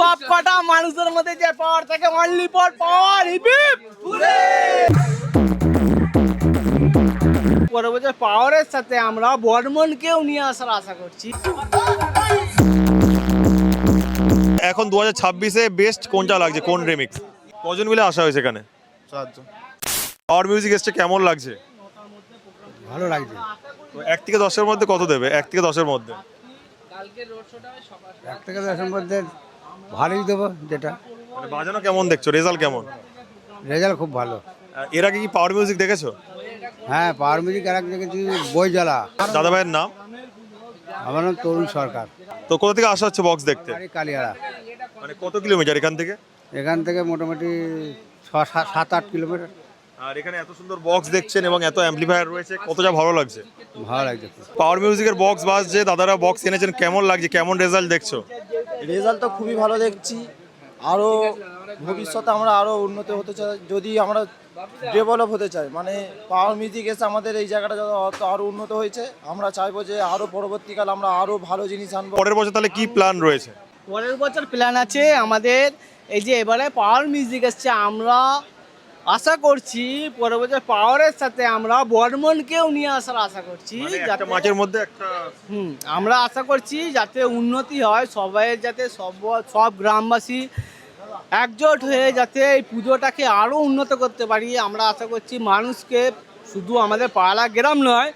সব কটা মানুষের মধ্যে যে পাওয়ার থাকে অনলি ফর পাওয়ার হিপ পরে বছর পাওয়ারের সাথে আমরা বর্মনকেও নিয়ে আসার আশা করছি। এখন 2026-এ বেস্ট কোনটা লাগছে, কোন রিমিক্স? কজন মিলে আসা হয়েছে এখানে? 4 জন। পাওয়ার মিউজিক এসছে, কেমন লাগছে? ভালো লাগছে। তো 1 থেকে 10-এর মধ্যে কত দেবে? 1 থেকে 10-এর মধ্যে 1 থেকে 10-এর মধ্যে ভালোই দেবো। যেটা মানে বাজানো কেমন দেখছো, রেজাল্ট কেমন? রেজাল্ট খুব ভালো। এর আগে কি পাওয়ার মিউজিক দেখেছো? হ্যাঁ, পাওয়ার মিউজিক আর এক দেখেছি, বইজালা। দাদা ভাইয়ের নাম? আমার নাম তরুণ সরকার। তো কোথা থেকে আসা হচ্ছে বক্স দেখতে? বাড়ি কালিয়াড়া। মানে কত কিলোমিটার এখান থেকে? এখান থেকে মোটামুটি 7-8 কিলোমিটার। আর এখানে এত সুন্দর বক্স দেখছেন এবং এত অ্যাম্পলিফায়ার রয়েছে, কতটা ভালো লাগছে? ভালো লাগছে। পাওয়ার মিউজিকের বক্স বাজছে, দাদারা বক্স এনেছেন, কেমন লাগছে, কেমন রেজাল্ট দেখছো? রেজাল্ট তো খুবই ভালো দেখছি। আরও ভবিষ্যতে আমরা আরও উন্নত হতে চাই, যদি আমরা ডেভেলপ হতে চাই, মানে পাওয়ার মিউজিক এসে আমাদের এই জায়গাটা যত আরও উন্নত হয়েছে, আমরা চাইবো যে আরও পরবর্তীকালে আমরা আরও ভালো জিনিস আনবো। পরের বছর তাহলে কি প্ল্যান রয়েছে? পরের বছর প্ল্যান আছে আমাদের, এই যে এবারে পাওয়ার মিউজিক এসছে, আমরা আশা করছি পরের বছর পাওয়ারের সাথে আমরা বর্মনকেও নিয়ে আসার আশা করছি। মানে একটা যাতে মাঝের মধ্যে একটা আমরা আশা করছি যাতে উন্নতি হয়, সবাই যাতে সব গ্রামবাসী একজোট হয়ে যাতে এই পুজোটাকে আরও উন্নত করতে পারি। আমরা আশা করছি মানুষকে, শুধু আমাদের পাড়া গ্রাম নয়,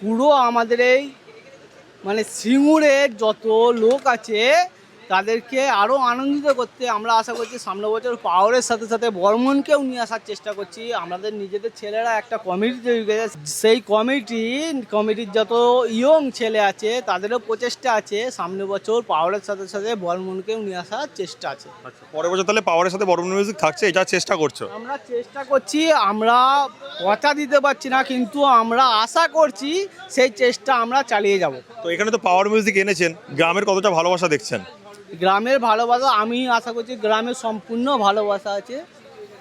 পুরো আমাদের এই মানে সিঙ্গুরের যত লোক আছে তাদেরকে আরও আনন্দিত করতে আমরা আশা করছি। সামনের বছর পাওয়ারের সাথে সাথে বর্মনকেও নিয়ে আসার চেষ্টা করছি। আমাদের নিজেদের ছেলেরা একটা কমিটি তৈরি করেছে, সেই কমিটির যত ইয়ং ছেলে আছে তাদেরও প্রচেষ্টা আছে। সামনের বছর পাওয়ারের সাথে সাথে বর্মনকেও নিয়ে আসার চেষ্টা আছে। আচ্ছা, পরের বছর তাহলে পাওয়ারের সাথে বর্মন মিউজিক থাকছে, এটা চেষ্টা করছো? আমরা চেষ্টা করছি, আমরা কথা দিতে পারছি না, কিন্তু আমরা আশা করছি সেই চেষ্টা আমরা চালিয়ে যাব। তো এখানে তো পাওয়ার মিউজিক এনেছেন, গ্রামের কতটা ভালোবাসা দেখছেন? গ্রামের ভালোবাসা, আমি আশা করছি গ্রামের সম্পূর্ণ ভালোবাসা আছে।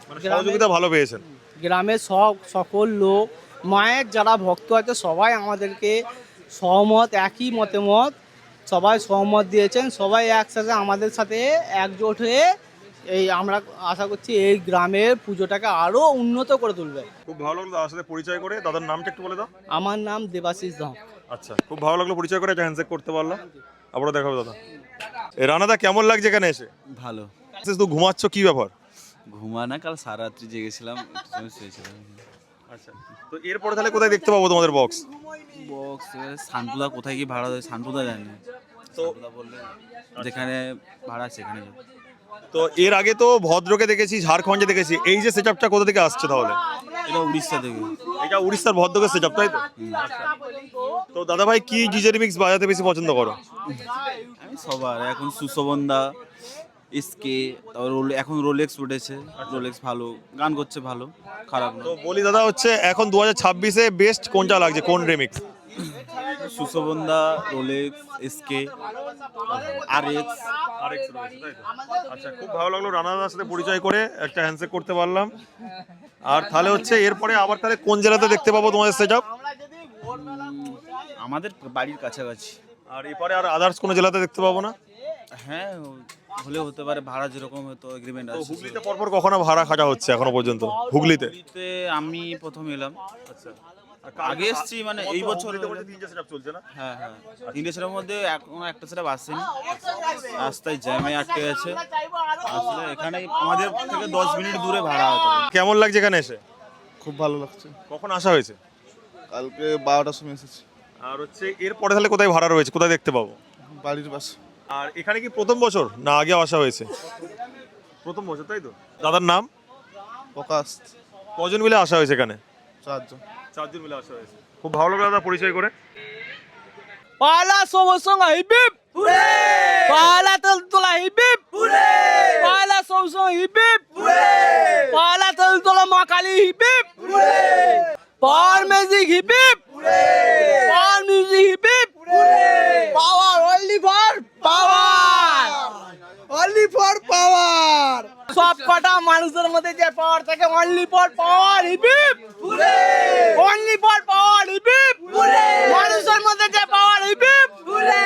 মানে সহযোগিতা ভালো পেয়েছেন? গ্রামের সকল লোক, মায়ের যারা ভক্ত আছে সবাই আমাদেরকে সহমত, একই মতামত, সবাই সহমত দিয়েছেন। সবাই একসাথে আমাদের সাথে একজোট হয়ে এই আমরা আশা করছি এই গ্রামের পুজোটাকে আরও উন্নত করে তুলবে। খুব ভালো লাগলো দাদার সাথে পরিচয় করে। দাদার নামটা একটু বলে দাও। আমার নাম দেবাশিস ধর। আচ্ছা, খুব ভালো লাগলো পরিচয় করে, একটা হ্যান্ডশেক করতে পারলাম। আবারও দেখাবো দাদা। রানাদা কেমন লাগছে এখানে এসে? ভালো। তো ঘুমাচ্ছ, কি ব্যাপার? ঘুমা না, কাল সারা রাত্রি জেগেছিলাম, একটু সময় শুয়েছিলাম। আচ্ছা, তো এরপরে তাহলে কোথায় দেখতে পাবো তোমাদের বক্স? বক্স শান্তুদা কোথায় কি ভাড়া দেয় শান্তুদা জানে। তো শান্তুদা বললে যেখানে ভাড়া সেখানে যাবো। তো এর আগে তো ভদ্রকে দেখেছি, ঝাড়খণ্ডে দেখেছি, এই যে সেটআপটা কোথা থেকে আসছে তাহলে? এটা উড়িষ্যা থেকে। এটা উড়িষ্যার ভদ্রকের সেটআপ, তাই তো? তো দাদা ভাই কি ডিজে রিমিক্স বাজাতে বেশি পছন্দ করো? আমি সবার, এখন সুশোভনদা, এসকে, তারপর এখন রোলেক্স উঠেছে, রোলেক্স ভালো গান করছে, ভালো খারাপ না। তো বলি দাদা, হচ্ছে এখন 2026-এ বেস্ট কোনটা লাগছে, কোন রিমিক্স? সুশোভনদা, রোলেক্স, এসকে, আরএক্স। আচ্ছা, খুব ভালো লাগলো রানাদার সাথে পরিচয় করে, একটা হ্যান্ডশেক করতে পারলাম। আর তাহলে হচ্ছে এরপরে আবার তাহলে কোন জেলাতে দেখতে পাবো তোমাদের সেটআপ? আমাদের বাড়ির কাছাকাছি। আর এরপরে আর আদার্স কোনো জেলাতে দেখতে পাবো না? হ্যাঁ, হলে হতে পারে, ভাড়া যেরকম হয়তো এগ্রিমেন্ট তো আছে। হুগলিতে পরপর কখনো ভাড়া খাটা হচ্ছে এখনো পর্যন্ত? হুগলিতে হুগলিতে আমি প্রথম এলাম। আচ্ছা, আগে এসছি, মানে এই বছর। তিনটে সেটআপ চলছে না? হ্যাঁ হ্যাঁ, তিনটে সেটার মধ্যে এখনো একটা সেটা আসেনি, রাস্তায় জ্যামে আটকে গেছে। আসলে এখানে আমাদের থেকে 10 মিনিট দূরে ভাড়া হতো। কেমন লাগছে এখানে এসে? খুব ভালো লাগছে। কখন আসা হয়েছে? কালকে 12টার সময় এসেছি। আর হচ্ছে এরপরে তাহলে কোথায় ভাড়া রয়েছে, কোথায় দেখতে পাবো? বাড়ির পাশে। আর এখানে কি প্রথম বছর না আগে আসা হয়েছে? প্রথম বছর, তাই তো? দাদার নাম? প্রকাশ। কজন মিলে আসা হয়েছে এখানে? 4 জন। 4 জন মিলে আসা হয়েছে। খুব ভালো লাগলো দাদা পরিচয় করে। পালা সবসঙ্গ হিবিপ হুরে, পালা তলতলা হিবিপ হুরে, পালা সবসঙ্গ হিবিপ হুরে, পালা Taltala Ma Kali hip hip hurray, power music hip hip hurray, power music hip hip hurray, power only for power, only for power. সব কটা মানুষের মধ্যে যে পাওয়ার থাকে only for power hip hip hurray, only for power hip hip hurray, মানুষের মধ্যে যে পাওয়ার হিবিপ হুরে।